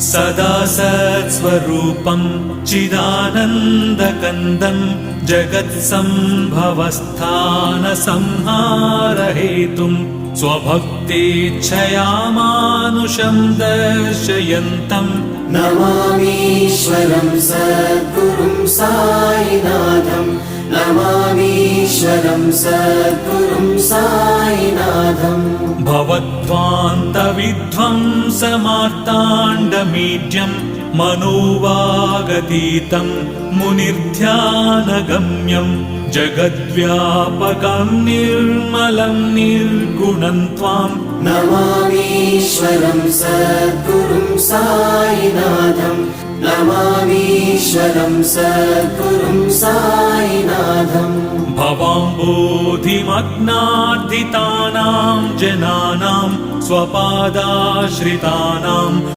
सदा सत्स्वरूपं चिदानन्दकन्दं जगत्सम्भवस्थानसंहारहेतुं स्वभक्तेच्छया मानुषं दर्शयन्तम् नमामीश्वरं सद्गुरुं साईनाथं नमामीश्वरं सद्गुरुं साईनाथम् भवद्ध्वान्तविध्वंसमार्ताण्डमीड्यं मनोवागतीतं मुनिर्ध्यानगम्यं जगद्व्यापकं निर्मलं निर्गुणं त्वां नमामीश्वरं सद्गुरुं साईनाथं नमामीश्वरं सद्गुरुं साईनाथम् भवाम्बोधिमग्नार्दितानां जनानां स्वपादाश्रितानां